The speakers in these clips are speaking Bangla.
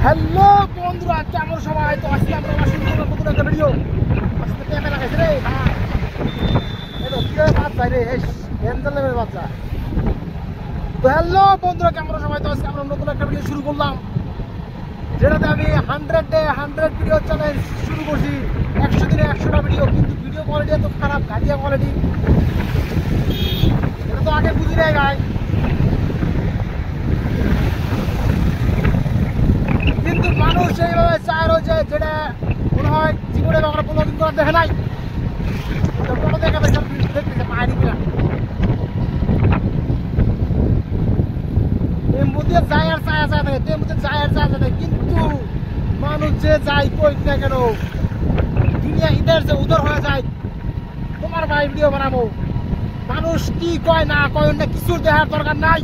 হ্যালো বন্ধুরা, কেমন সবাই? তো আজকে আমরা শুরু করলাম নতুন একটা ভিডিও। আজকে ক্যামেরা খাইছে রে ভাই, এটা কি বাচ্চা রে, হ্যান্ডেলের বাচ্চা। তো হ্যালো বন্ধুরা, কেমন সবাই? তো আজকে আমরা নতুন একটা ভিডিও শুরু করলাম, যেটাতে আমি 100 ভিডিও চ্যালেঞ্জ শুরু করছি। 100 দিনে 100টা ভিডিও, কিন্তু ভিডিও কোয়ালিটি এত খারাপ, গাড়িয়া কোয়ালিটি, এটা তো আগে বুঝি নাই গাই। কিন্তু মানুষ এইভাবে চায় রয়েছে, যেটা মনে হয় জীবনে আমরা কোনোদিন করার দেখে নাই। কোনো দেখে দেখতেছে পাহাড়ি কিনা টেম্পু দিয়ে যায় আর চায়া চায় থাকে, টেম্পু দিয়ে যায় আর চায়া চায় থাকে। কিন্তু মানুষ যে যায় কই না কেন, দুনিয়া ইদার যে উদর হয়ে যায়। তোমার ভাই ভিডিও বানাবো, মানুষ কি কয় না কয় না কিছুর দেখার দরকার নাই।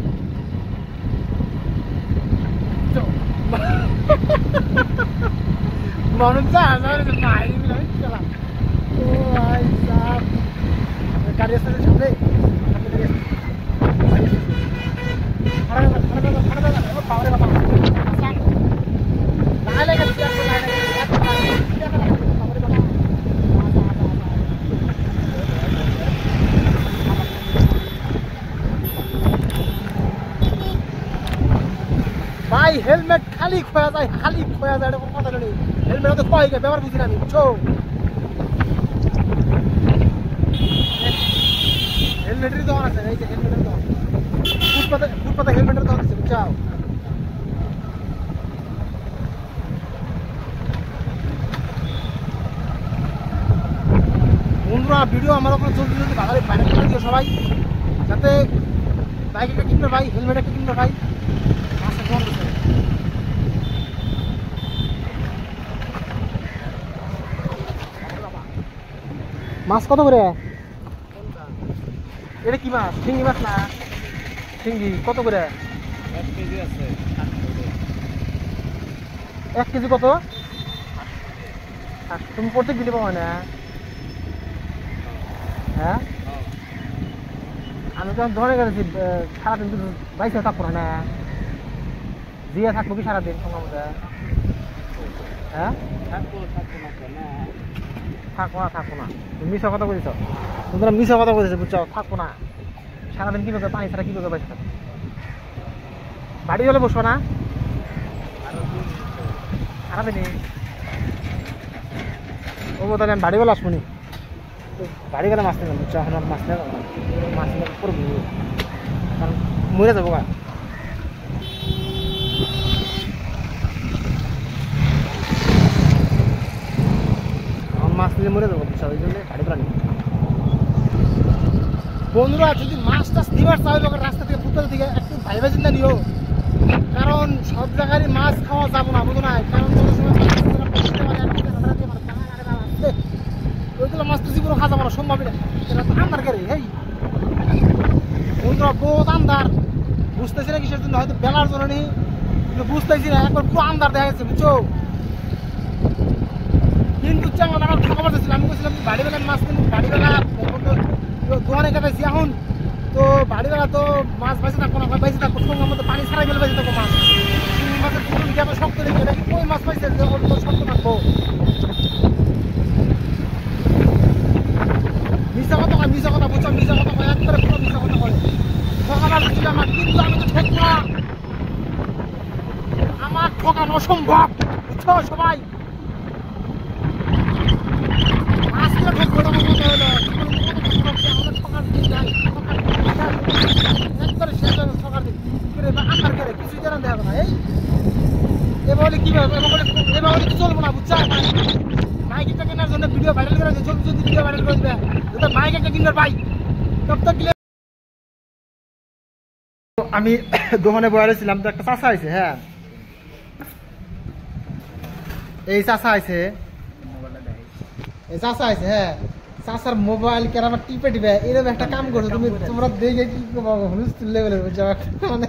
মানুষ গাড়ি আসতে সামনে ভাই, হেলমেট খালি খোয়া যায়, খালি খোয়া যায়, এটা কোনো কথা নেই। হেলমেট তো খোয়াই গেছে, ব্যবহার বুঝি না আমি, বুঝছো? হেলমেটেরই দোকান আছে, এই যে হেলমেটের দোকান, ফুটপাতে হেলমেটের দোকান আছে, বুঝছো? বন্ধুরা, ভিডিও আমার ওখানে জলদি জলদি ভালো বাইরে করে দিও সবাই, যাতে বাইক একটা কিনবে ভাই, হেলমেট একটা কিনবে ভাই। মাছ কত করে? এটা কি মাছ? শিঙ্গি মাছ না? শিঙ্গি কত করে? 1 কেজি আছে। 1 কেজি কত? তুমি প্রত্যেক দিনে পাবো না? হ্যাঁ, আমি তো ধরে গেছি সারাদিন কিন্তু বাইসে থাকবো না, দিয়ে থাকবো কি সারাদিন তোমার মধ্যে? হ্যাঁ, থাকবো না। তুমি মিশা কথা বলেছ, তোমরা মিশা কথা বলেছো, বুঝছো? থাকবো না সারাদিন, কি করবে? পানি ছাড়া কি করবে? বাইসে থাকবো। বাড়ি গেলে বসবো না সারাদিনই? ও তাহলে আমি বাড়ি গেলে আসবো নি, বাড়ি গেলে মাছ নেবেন, বুঝছো? এখন মাছ নেব, মাছ নেব করবো, কারণ মরে যাবো গা। মাছ নিলে মরে যাবো, বুঝছো? ওই জন্য গাড়ি করা নিই। বন্ধুরা, যদি মাছ টাছ নিবার চাই রাস্তা থেকে ফুটপাথ থেকে একটু ভাইবা চিন্তা নিও, কারণ সব জায়গায় মাছ খাওয়া যাবো না, বুঝো না? কারণ ওইগুলো মাছ তো জীবনে খাওয়া যাবো না, সম্ভবই না। এটা তো আন্দার গাড়ি, হেই বন্ধুরা, বহুত আন্দার। বুঝতেছি না কিসের জন্য, হয়তো বেলার জন্য নেই, কিন্তু বুঝতেছি না, একবার পুরো আন্দার দেখা গেছে, বুঝছো? কিন্তু চাঙ্গল আমার ঠকা পারতেছিল, আমি বলছিলাম বাড়িবেলা মাছ কিনবো, বাড়িবেলা দোকানে কাটাইছি এখন তো, বাড়িবেলা তো মাছ বাইসে থাকবো না, বাইসে থাকবো সঙ্গে মতো পানি ছাড়া গেলে বাইসে থাকবো মাছ। মাছের পুরো গ্যাপে শক্ত রেখে এটা ওই মাছ পাইছে যে অল্প শক্ত থাকবো। মিশা কথা কয়, মিশা কথা, বুঝছো? মিশা কথা কয়, একবারে পুরো মিশা কথা কয়। ঠকাবার ছিল আমার, কিন্তু আমি তো ঠকবো না, আমার ঠকানো অসম্ভব, বুঝছো সবাই? আজকে ঠকবো না, কথা হলো ঠকার দিন নাই, একবারে শেষ হবে ঠকার দিন করে আন্দার করে কিছুই জানান দেখা না। এই এভাবে কিভাবে এভাবে তো চলবো না, বুঝছো? মাইক একটা কেনার জন্য ভিডিও ভাইরাল করে দিচ্ছে, জলদি জলদি ভিডিও ভাইরাল করে দিবে, যাতে মাইক একটা কিনবে ভাই। আমি দোকানে বয়ারেছিলাম তো, একটা চাষা আছে, হ্যাঁ এই চাষা আছে, এই চাষা আছে, হ্যাঁ চাষার মোবাইল কেরামা টিপে টিপে এরকম একটা কাম করছো তুমি, তোমরা দেখে কি লেভেলের, বুঝছো? মানে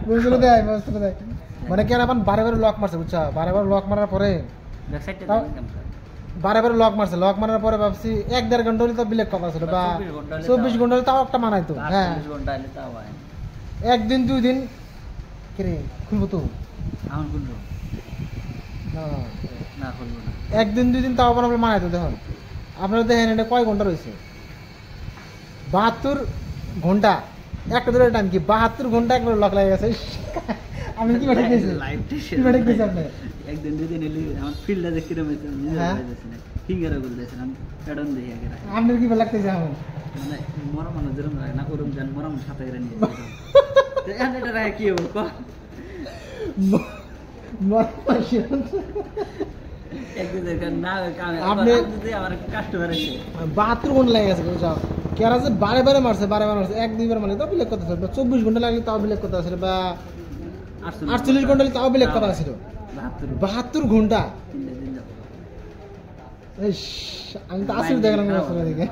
বুঝলো দেয়, বুঝলো দেয়, মানে কেরামান বারে বারে লক মারছে, বুঝছো? বারে বারে লক মারার পরে লক মারার পরে ভাবছি 1-1.5 ঘন্টা হলে তো বিলেক কথা ছিল, বা 24 ঘন্টা হলে তাও একটা মানাইতো। হ্যাঁ, 1 দিন 2 দিন কিরে খুলবো তো, এখন খুলবো না খুলবো না একদিন দুই দিন তাও আপনার মানাইতো দেখুন আপনারা দেখেন এটা কয় ঘন্টা রয়েছে 72 ঘন্টা একটা ধরে টাইম কি 72 ঘন্টা একবার লক লাগে গেছে আমি কি বাড়ি গেছি কি বাড়ি গেছি আপনি একদিন দুই দিন এলি আমার ফিল্ডটা দেখে রয়েছে নিজে হ্যাঁ? ফিঙ্গারে বলতেছে আমি প্যাডন দেখে আগে আপনার কি ভালো লাগতেছে এখন মানে মরা মানুষ যেরকম লাগে না ওরকম যান মরা মানুষ সাথে করে নিয়ে এখন এটা রাখে কি হবো একদিন না আপনি- আমার কাস্টমার আছে 72 ঘন্টা লাগে গেছে বুঝছো কেরা যে বারে বারে মারছে এক দুইবার মানে তাও বিলেক কথা ছিল 24 ঘন্টা লাগলে তাও বিলেক কথা ছিল বা 48 ঘন্টা লাগলে তাও বিলেক কথা ছিল 72 ঘন্টা তিনটে দিন যাবো ইস, আমি তো আসলে দেখলাম না আসলে দিকে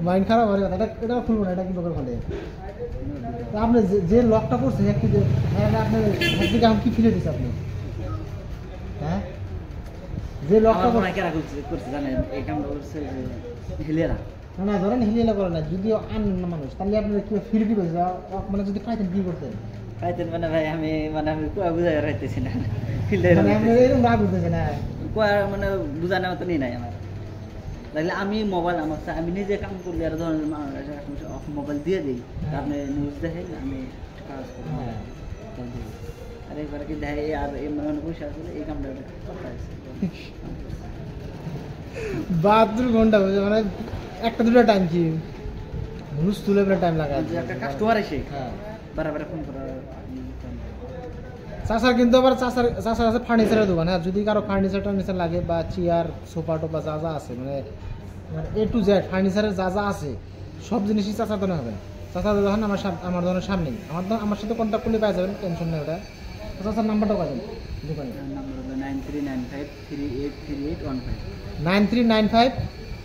মাইন্ড খারাপ হয়ে গেছে এটা খুলবো না এটা কি দরকার খুলে তা আপনি যে লকটা করছে একটু যে আপনার একদিকে আমি কি ফিরে দিচ্ছে আপনি হ্যাঁ যে লকটা আমার মনে হয় কেরা করছে জানেন এই কামটা করছে যে হেলিয়ারা না ধরেন হিলিয়ে করে না যদিও আন না মানুষ তাহলে আপনার কি ফিরে দিবে মানে যদি পাইতেন কি করতেন পাইতেন মানে ভাই আমি কুয়া বুঝাই রাখতেছি না ফিল্ডে মানে আপনি এরকম রাগ উঠতেছে না কুয়া মানে বুঝানোর মতো নেই নাই আমার তাহলে আমি মোবাইল আমার আমি নিজে কাম করলে আর ধরনের মোবাইল দিয়ে দিই আপনি নিউজ দেখেন আমি কাজ করি হ্যাঁ। আর এবার কি দেখে আর এই মানে বসে আসলে এই কামটা করতে আছে 72 ঘন্টা বুঝে মানে একটা দুটো টাইম কি হুলুস তুলে টাইম লাগায় একটা কাস্টমার এসে হ্যাঁ বারবার ফোন করা চাষার কিন্তু আবার চাষার আছে ফার্নিচারের দোকান হ্যাঁ যদি কারো ফার্নিচার লাগে বা চেয়ার সোফা টোফা যা যা আছে মানে এ টু জেড ফার্নিচারের যা যা আছে সব জিনিসই চাষার দোকানে হবে চাষার দোকান আমার দোকানের সামনেই আমার সাথে কন্ট্যাক্ট করলে পেয়ে যাবেন টেনশন নেই ওটা চাষার নাম্বারটা পাবেন দোকানে নাম্বার হলো 9395383815 9395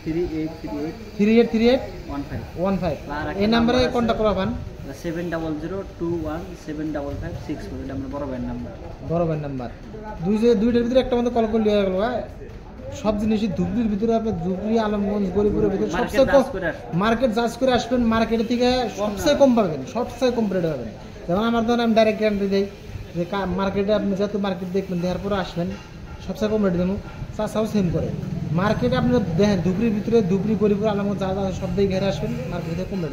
383815 383815 এই নাম্বারে কন্ট্যাক্ট করবেন 7002175564 এটা আমার বড় ভাইয়ের নাম্বার বড় ভাইয়ের নাম্বার দুইটার ভিতরে একটা মধ্যে কল করলে হয়ে গেল সব জিনিসই ধুবড়ির ভিতরে আপনার ধুবড়ি আলমগঞ্জ গরিপুরের ভিতরে সবচেয়ে মার্কেট জাজ করে আসবেন মার্কেট থেকে সবচেয়ে কম পাবেন সবচেয়ে কম রেটে পাবেন যেমন আমার ধরেন আমি ডাইরেক্ট গ্যারান্টি দিই যে মার্কেটে আপনি যত মার্কেট দেখবেন দেওয়ার পরে আসবেন সবচেয়ে কম রেটে দেবো চাষাও সেম করে মার্কেটে আপনি দেখেন ধুবড়ির ভিতরে ধুবড়ি গরিপুর আলমগঞ্জ যা যা সব দিকে ঘেরে আসবেন মার্কেটে কম রেটে